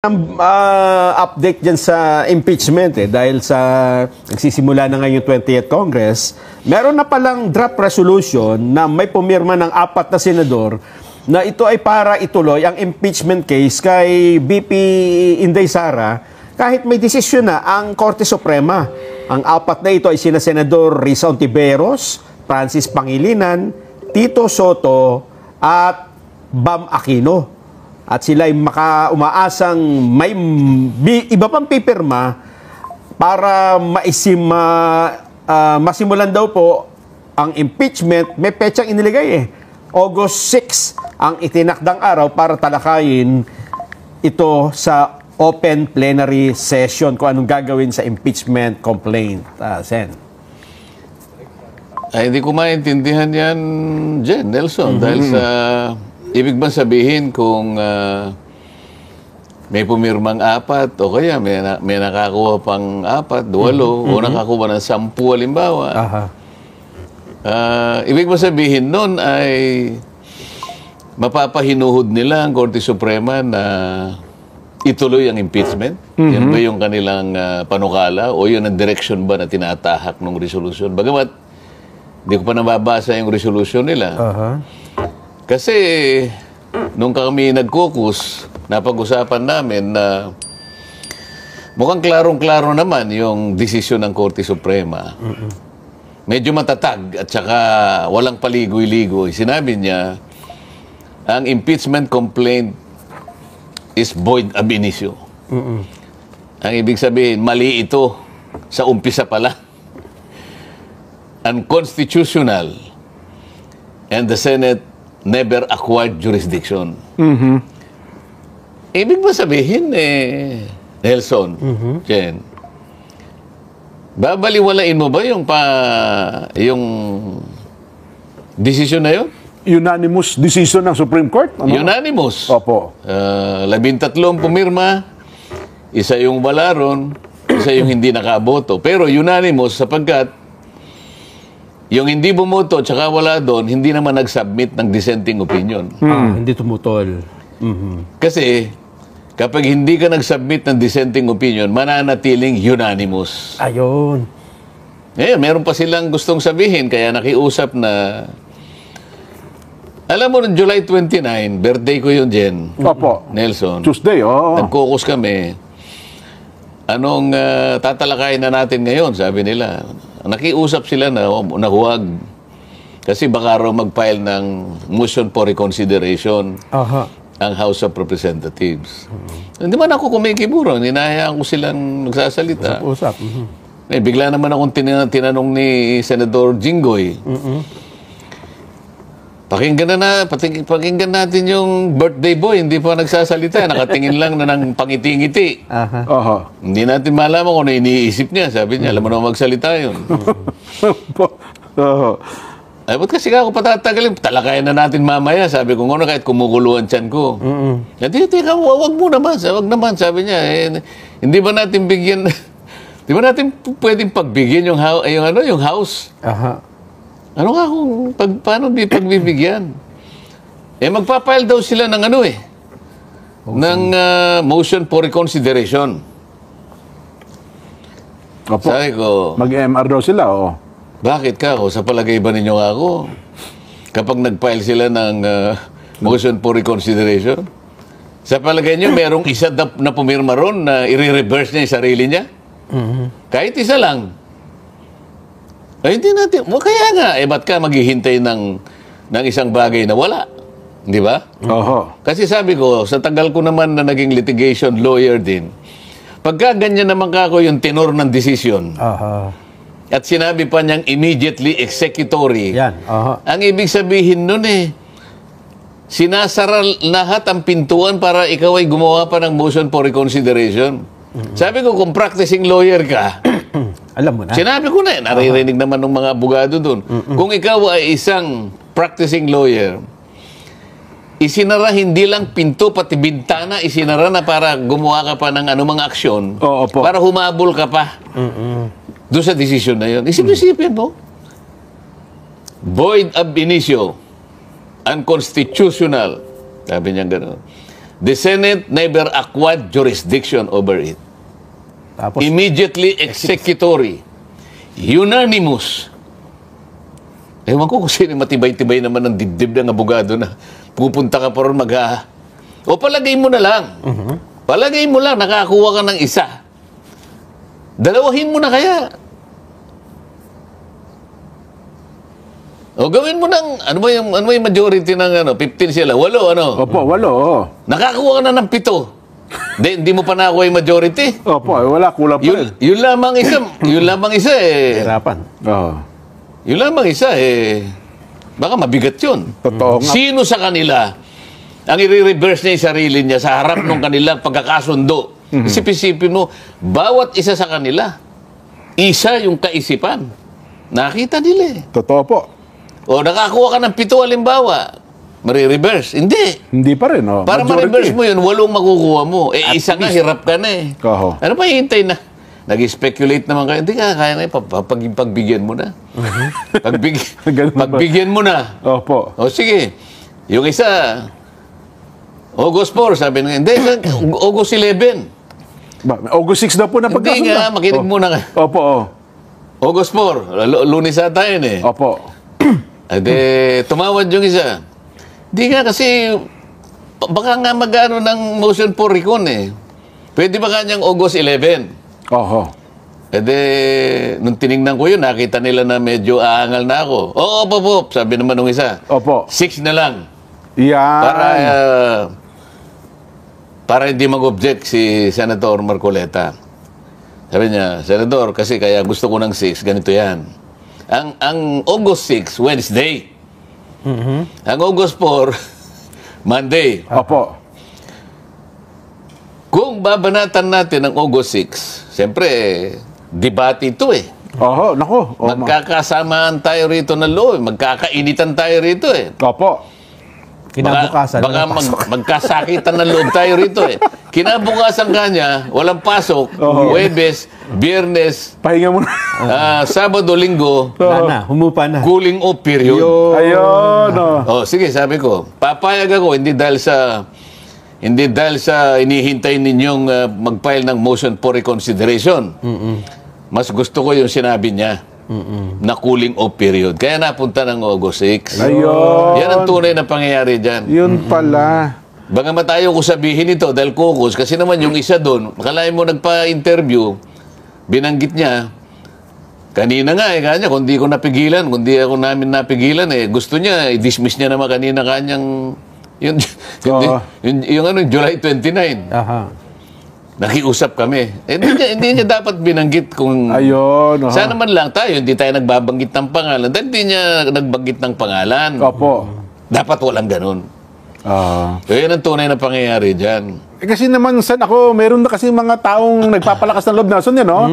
Update dyan sa impeachment dahil sa nagsisimula na ngayon yung 20th Congress, meron na palang draft resolution na may pumirma ng 4 na senador na ito ay para ituloy ang impeachment case kay BP Inday Sara kahit may desisyon na ang Korte Suprema. Ang 4 na ito ay sina Senador Risa Hontiveros, Francis Pangilinan, Tito Soto at Bam Aquino. At sila ay umaasang may iba pang pipirma para masimulan daw po ang impeachment. May petsang iniligay August 6 ang itinakdang araw para talakayin ito sa open plenary session kung anong gagawin sa impeachment complaint. Sen. Ay, hindi ko maintindihan yan, Jen, Nelson, dahil sa... Ibig ba sabihin kung may pumirmang 4 o kaya may nakakuha pang 4, 8 o nakakuha ng 10 halimbawa. Ibig ba sabihin nun ay mapapahinuhod nila ang Korte Suprema na ituloy ang impeachment? Yan ba yung kanilang panukala o yun ang direction ba na tinatahak ng resolution? Bagamat hindi ko pa nababasa yung resolution nila. Kasi, nung kami nag-caucus, napag-usapan namin na mukhang klarong-klaro naman yung desisyon ng Korte Suprema. Medyo matatag at saka walang paligoy-ligoy. Sinabi niya, ang impeachment complaint is void ab initio. Ang ibig sabihin, mali ito sa umpisa pala. Unconstitutional. And the Senate never acquired jurisdiction. Ibig ba sabihin, Nelson, Jen, babaliwalain mo ba yung decision na yun? Unanimous decision ng Supreme Court? Ano? Unanimous. Opo. 13 pumirma, isa yung wala ron, isa yung hindi nakaboto. Pero unanimous sapagkat yung hindi bumoto at saka wala doon, hindi naman nag-submit ng dissenting opinion. Hindi tumutol. Kasi, kapag hindi ka nag-submit ng dissenting opinion, mananatiling unanimous. Ayun. Meron pa silang gustong sabihin, kaya nakiusap na... Alam mo, noong July 29, birthday ko yun, Jen. Opo. Nelson. Tuesday, oo. Nag-caucus kami. Anong tatalakayin na natin ngayon, sabi nila. Nakiusap sila na huwag. Kasi baka raw mag-file ng motion for reconsideration ang House of Representatives. Hindi man ako kumikiburo. Ninahayaan ko silang nagsasalita. Usap. Bigla naman akong tinanong ni Senador Jinggoy. Pakinggan natin yung birthday boy. Hindi pa nagsasalita. Nakatingin lang na ng pangiti-ngiti. Hindi natin malaman kung ano iniisip niya. Sabi niya, alam mo naman magsalita yun. Ay, ba't kasi ako patatagalin? Talakayan na natin mamaya. Sabi ko, ano kahit kumukuluan tiyan ko. Teka, wag mo naman. Wag naman, sabi niya. Hindi ba natin bigyan... Di ba natin pwedeng pagbigyan yung house? Ano nga kung paano pagbibigyan? Magpapile daw sila ng ng motion for reconsideration. Opo. Sabi ko, Mag-MR daw sila, bakit ka ako? Sa palagay ba ninyo ako? Kapag nag-file sila ng motion for reconsideration, sa palagay nyo, merong isa na pumirma ron na i-reverse niya yung sarili niya? Kahit isa lang. Ay, hindi natin. Kaya nga, ba't ka maghihintay ng isang bagay na wala? Di ba? Kasi sabi ko, sa tagal ko naman na naging litigation lawyer din, pagka ganyan naman ako yung tenor ng decision, at sinabi pa niyang immediately executory, ang ibig sabihin nun sinasara lahat ang pintuan para ikaw ay gumawa pa ng motion for reconsideration. Sabi ko, kung practicing lawyer ka, alam mo na. Sinabi ko na naririnig naman ng mga abogado doon. Kung ikaw ay isang practicing lawyer, isinara hindi lang pinto, pati bintana, isinara na para gumawa ka pa ng anumang aksyon, para humabol ka pa doon sa desisyon na yun. Isip-isipin mo. Void ab initio. Unconstitutional. Sabi niya gano'n. The Senate never acquired jurisdiction over it. Tapos, Immediately executory. Unanimous. Ewan ko kung sino matibay-tibay naman ng dibdib ng abogado na pupunta ka pa ron o palagay mo na lang. Palagay mo lang, nakakuha ka ng isa. Dalawahin mo na kaya. O gawin mo ng, ano ba yung majority ng 15 sila? 8, ano? Opo, 8. Nakakuha ka na ng 7. Hindi mo pa nakuha yung majority. Opo, wala, kulang pa rin. Yun lamang isa eh. hirapan. Oo. Yun lamang isa eh. Baka mabigat yun. Totoo nga. Sino sa kanila ang i-reverse niya yung sarili niya sa harap ng kanilang pagkakasundo? Isip-isipin mo, bawat isa sa kanila, isa yung kaisipan. Nakita nila eh. Totoo po. O nakakuha ka ng 7 halimbawa, marireverse. Hindi. Hindi pa rin, oh. Para ma-reverse mo yun, 8 makukuha mo. Isa nga, hirap ka na eh. Oho. Ano pa hihintay na? Nag-speculate naman kayo. Hindi ka, kaya na yun, pagbigyan mo na. Ganun ba? Pagbigyan mo na. Opo. O sige, yung isa, August 4, sabi nga, hindi, August 11. August 6 daw po na Hindi pagkasunda. nga, makinig muna ka. Opo, oh. August 4, Lunes ata yun eh. Opo. Ade, tumawad yung isa. Hindi nga kasi, baka nga mag-ano ng motion for recon eh. Pwede ba kanyang August 11? Oho. Nung tinignan ko yun, nakita nila na medyo aangal na ako. Oo, opo, sabi naman nung isa. Opo. 6 na lang. Yan. Para hindi mag-object si Senator Marcoleta. Sabi niya, Senador, kasi kaya gusto ko ng 6, ganito yan. Ang August 6, Wednesday. Ang August 4, Monday. Opo. Kung babanatan natin ang August 6, siyempre, debate ito eh. Oho, nako. Oh, Magkakasamaan tayo rito ng law, magkakainitan tayo rito eh. Opo. Kinabukasan. Baka magkasakitan ng loob tayo rito eh. Kinabukasan kanya, walang pasok, Huwebes, Biyernes, Pahinga muna. Sabado, Linggo, Wala na, humupa na. cooling off period. Ayun, oh. Sige, sabi ko, papayag ako, hindi dahil sa inihintay ninyong mag-file ng motion for reconsideration. Mas gusto ko yung sinabi niya na cooling off period. Kaya napunta ng August 6. Ayun. Yan ang tunay na pangyayari dyan. Yun pala. Bagamat tayo ko sabihin ito dahil caucus, kasi naman yung isa doon, makalain mo nagpa-interview, binanggit niya, kanina nga kanya, kung di ko napigilan, kung di ako namin napigilan, gusto niya, i-dismiss niya naman kanina kanyang, yung July 29. Aha. Nakiusap kami. Hindi niya dapat binanggit kung... Ayun. Oho. Sana man lang tayo, hindi tayo nagbabanggit ng pangalan. Dahil hindi niya nagbanggit ng pangalan. Opo. Dapat walang ganun. So, yan ang tunay na pangyayari dyan. Kasi naman, San, ako, meron na kasi mga taong nagpapalakas ng loob na. So, no?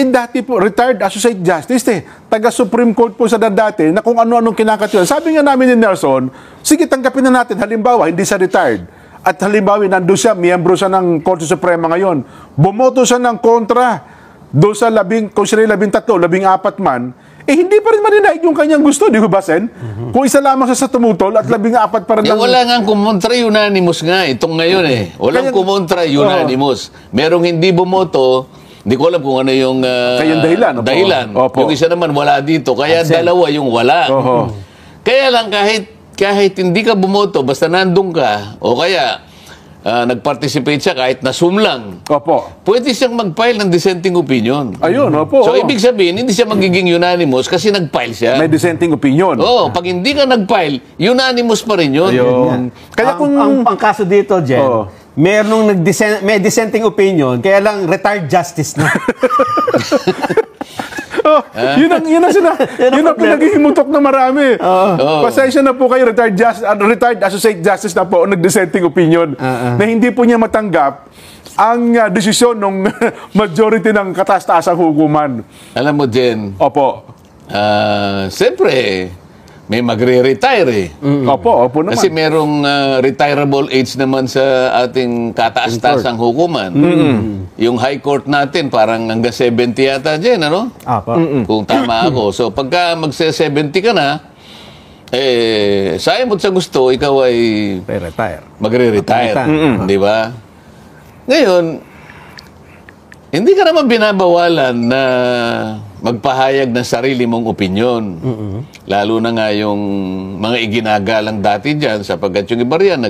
Dati po, retired associate justice, taga-Supreme Court po sa dati, na kung ano-anong kinakatiwan. Sabi nga namin ni Nelson, sige, tanggapin na natin. Halimbawa, hindi siya retired. At halimbawa, nandun siya, miyembro siya ng Korte Suprema ngayon. Bumoto siya ng kontra doon sa kung siya 13, 14 man, hindi pa rin maninaig yung kanyang gusto, di ko ba, Sen? Kung isa lamang siya sa tumutol at 14 pa rin Wala nga kumontra, unanimous nga. Itong ngayon Walang kumontra, unanimous. Merong hindi bumoto, hindi ko alam kung ano yung kayang dahilan. Opo. Yung isa naman wala dito, kaya dalawa yung wala. Kaya lang kahit hindi ka bumoto, basta nandun ka, o kaya nag-participate siya kahit na sumlang, Opo. pwede siyang mag-file ng dissenting opinion. Ayun, opo. So, ibig sabihin, hindi siya magiging unanimous kasi nag-file siya. May dissenting opinion. Pag hindi ka nag-file, unanimous pa rin yun. Ayun. Kaya kung... Ang kaso dito, Jen, merong may dissenting opinion, kaya lang retired justice na. Yun ang pinaghihimutok na marami. Pasensya na po kayo, retired associate justice na po, nag-dissenting opinion, na hindi po niya matanggap ang desisyon ng majority ng kataas-taasang hukuman. Alam mo, Jen, Opo. siyempre, may magre-retire Opo naman. Kasi merong retirable age naman sa ating kataas-taasang hukuman. Yung high court natin, parang hanggang 70 yata dyan, ano? Apa. Kung tama ako. So, pagka magse-70 ka na, sayang mo sa gusto, ikaw ay Retire. magre-retire. Matanda. Di ba? Ngayon, hindi ka naman binabawalan na magpahayag ng sarili mong opinyon. Lalo na nga yung mga iginagalang dati dyan, sapagkat yung iba riyan,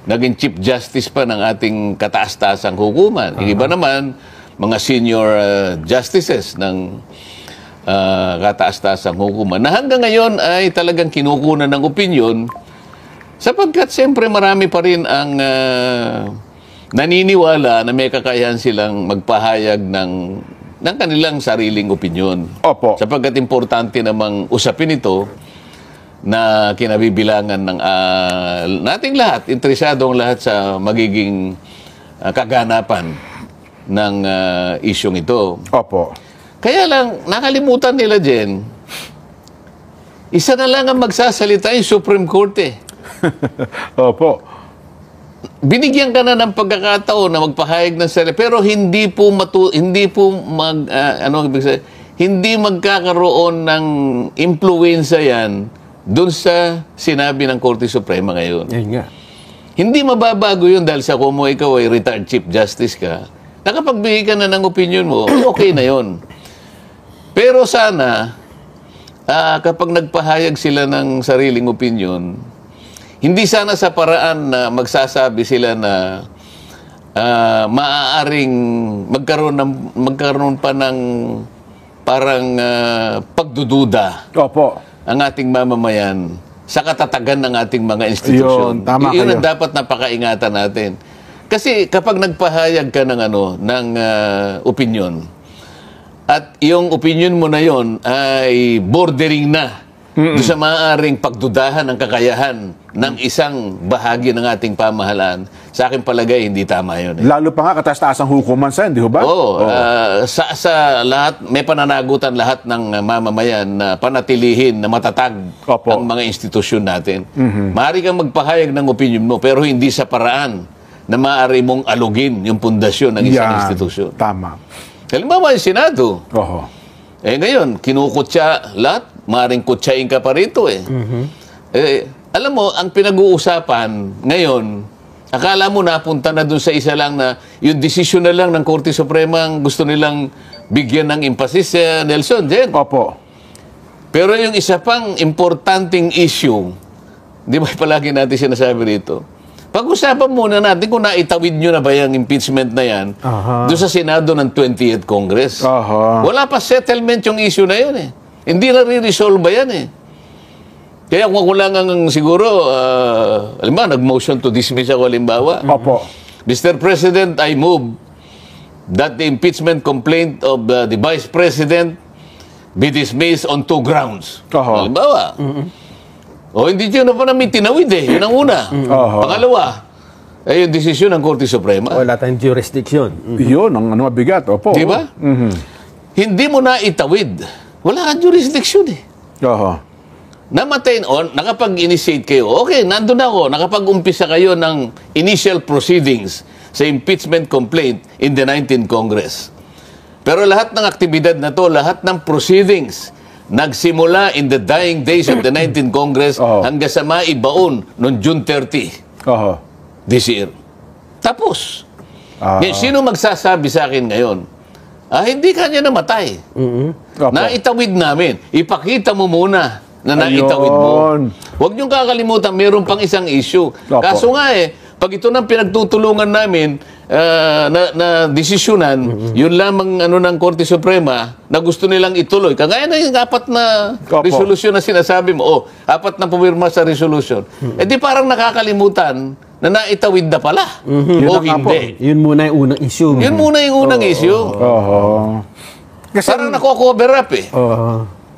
naging Chief Justice pa ng ating kataas-taasang hukuman. Yung iba naman, mga senior justices ng kataas-taasang hukuman, na hanggang ngayon ay talagang kinukunan ng opinyon, sapagkat siyempre marami pa rin ang naniniwala na may kakayahan silang magpahayag ng kanilang sariling opinyon. Opo. Sapagkat importante namang usapin ito na kinabibilangan ng nating lahat, interesado ang lahat sa magiging kaganapan ng isyong ito. Opo. Kaya lang, nakalimutan nila, Jen, isa na lang ang magsasalita yung Supreme Court eh. Opo. Binigyan ka na ng pagkakataon na magpahayag ng sarili, pero hindi magkakaroon ng impluwensya yan dun sa sinabi ng Korte Suprema ngayon. Yan nga. Hindi mababago yun dahil sa kung ikaw ay retired Chief Justice ka, nakapagbigay ka na ng opinion mo, okay na yun. Pero sana, kapag nagpahayag sila ng sariling opinion, hindi sana sa paraan na magsasabi sila na maaaring magkaroon pa ng parang pagdududa Opo. ang ating mamamayan sa katatagan ng ating mga institusyon. Yun, tama Yun ang kayo. dapat napakaingatan natin. Kasi kapag nagpahayag ka ng opinion, at yung opinion mo na yon ay bordering na doon sa maaaring pagdudahan ng kakayahan ng isang bahagi ng ating pamahalaan, sa akin palagay, hindi tama yun. Lalo pa nga kataas-taasang hukuman sa, di ho ba? Oo. Sa lahat, may pananagutan lahat ng mamamayan na panatilihin na matatag Opo. ang mga institusyon natin. Maaari kang magpahayag ng opinion mo, pero hindi sa paraan na maaari mong alugin yung pundasyon ng isang Yan. institusyon. Tama. Halimbawa, yung Senado. Oho. Ngayon, kinukutya lahat. Maaring kutsain ka pa rito eh. Alam mo, ang pinag-uusapan ngayon, akala mo napunta na dun sa isa lang na yung desisyon na lang ng Korte Suprema ang gusto nilang bigyan ng emphasis, Nelson, Jen. Opo. Pero yung isa pang importanteng issue, di ba palagi natin sinasabi rito, pag-usapan muna natin kung naitawid nyo na ba yung impeachment na yan doon sa Senado ng 20th Congress. Aha. Wala pa settlement yung issue na yun eh. Hindi na re-resolve ba yan eh. Kaya kung ako lang ang siguro, halimbawa, nag-motion to dismiss ako halimbawa. Opo. Mr. President, I move that the impeachment complaint of the Vice President be dismissed on 2 grounds. Oho. Halimbawa. O hindi yun na pa namin tinawid eh. Yun ang una. Pangalawa, yung desisyon ng Korte Suprema. Wala tayong jurisdiction. Yun, ang mabigat. Opo. Di ba? Hindi mo na itawid. Wala kang jurisdiction eh. Oho. Namatay on, nakapag-initiate kayo. Okay, nandun ako. Nakapag-umpisa kayo ng initial proceedings sa impeachment complaint in the 19th Congress. Pero lahat ng aktibidad na to, lahat ng proceedings, nagsimula in the dying days of the 19th Congress hanggang sa maibaon noong June 30 Oho. this year. Tapos. Ngayon, sino magsasabi sa akin ngayon? Hindi kanya namatay. Opo. Naitawid namin. Ipakita mo muna na naitawid mo. Ayun. Huwag niyong kakalimutan, mayroon pang isang issue. Opo. Kaso nga pag ito nang pinagtutulungan namin na desisyonan, yun lamang ng Korte Suprema na gusto nilang ituloy. Kagaya na yung 4 na Opo. resolusyon na sinasabi mo, 4 na pumirma sa resolusyon. Di parang nakakalimutan na naitawid na pala. Yun O na nga po. hindi. Yun muna yung unang issue. Yun muna yung unang issue. Oho. Kasi, Parang nako-cover up eh.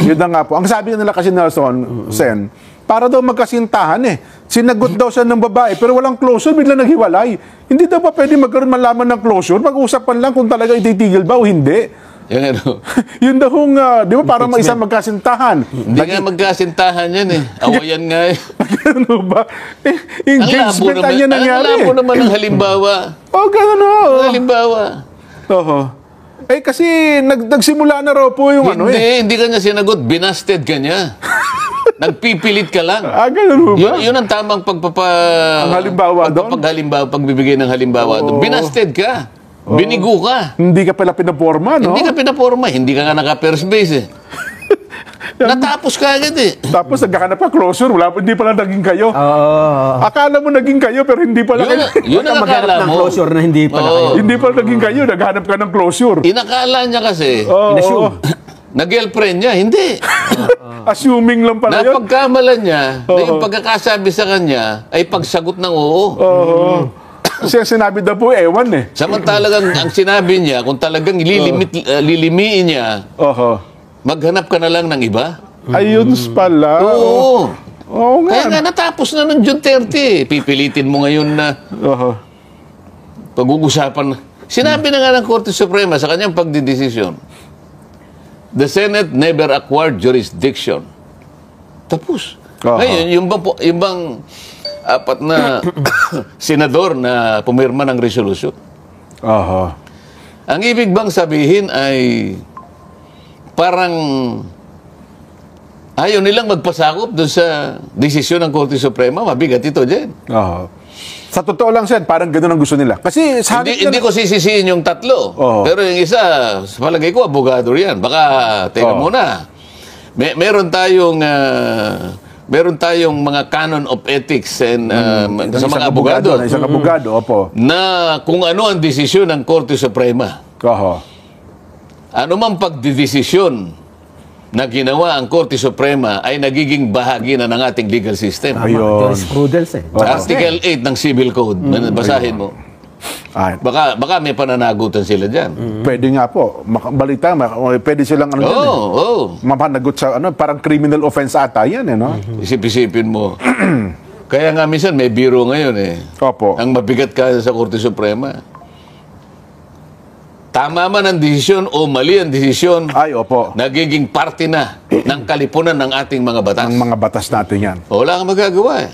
yun na nga po. Ang sabi nila kasi Nelson, Sen, para daw magkasintahan eh. Sinagot daw siya ng babae, pero walang closure, bigla naghiwalay. Hindi daw pa pwede magkaroon malaman ng closure? Mag-usapan lang kung talaga ititigil ba o hindi. Yung Yun daw di ba, para may isang magkasintahan. hindi nga magkasintahan yan eh. Awayan nga eh. Ano ba? Engagement na niya nangyari. Ang labo naman ng halimbawa. Ganun o. Ang halimbawa. Oho. Kasi nagsimula na raw po yung Hindi ka niya sinagot, binasted ka niya. Nagpipilit ka lang. Ganun ba? Yun ang tamang Ang halimbawa doon? pagbibigay ng halimbawa doon. Binasted ka. Binigo ka. Hindi ka pala pinaporma, no? Hindi ka pinaporma. Hindi ka nga naka-first base eh. Natapos ka agad eh. Tapos nagkakanap ka closure, hindi pala naging kayo. Akala mo naging kayo, pero hindi pala kayo. Yun ang Maghanap akala ng mo. closure na hindi pala Oo. kayo. Hindi pala naging kayo, naghanap ka ng closure. Inakala niya kasi, Inassume. na girlfriend niya. Hindi. Assuming lang pala yun. Napagkamalan niya na yung pagkakasabi sa kanya ay pagsagot ng oo. Oo. Kasi ang sinabi daw po, ewan eh. Samantalang ang sinabi niya, kung talagang lilimiin niya, maghanap ka na lang ng iba. Ayun pala. Oo. Oo Kaya nga. nga natapos na ng June 30. Pipilitin mo ngayon na pag-uusapan. Sinabi na nga ng Korte Suprema sa kanyang pagdidesisyon, the Senate never acquired jurisdiction. Tapos. Ngayon, yung bang apat na senador na pumirma ng resolusyon. Ang ibig bang sabihin ay parang ayaw nilang magpasakop doon sa desisyon ng Korte Suprema. Mabigat ito dyan. Sa totoo lang, Sen, parang gano'n ang gusto nila. Kasi sa Hindi ko sisisihin yung tatlo. Pero yung isa, sa palagay ko, abogado yan. Baka, teka muna. Meron tayong mga canon of ethics and, sa mga abogado. Isang abogado, opo. Na kung ano ang desisyon ng Korte Suprema. Ano man pagdidesisyon na ginawa ang Korte Suprema ay nagiging bahagi na ng ating legal system. Jurisprudence eh. Article 8 ng Civil Code. Basahin mo. Baka may pananagutan sila dyan. Pwede nga po. Balita, pwede silang mapanagot sa parang criminal offense ata yan, eh, no? Isip-isipin mo. Kaya nga minsan may biro ngayon eh. Opo. Ang mabigat ka sa Korte Suprema. Tama man ang desisyon o mali ang desisyon, Opo. nagiging parte na ng kalipunan ng ating mga batas. Ang mga batas natin yan. Wala kang magagawa eh.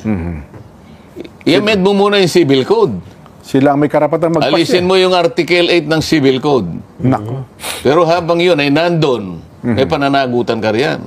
I-amend mo muna yung Civil Code. Sila ang may karapatang magpasya. Alisin mo yung Article 8 ng Civil Code. Nako. Pero habang yun ay nandun, may pananagutan ka riyan.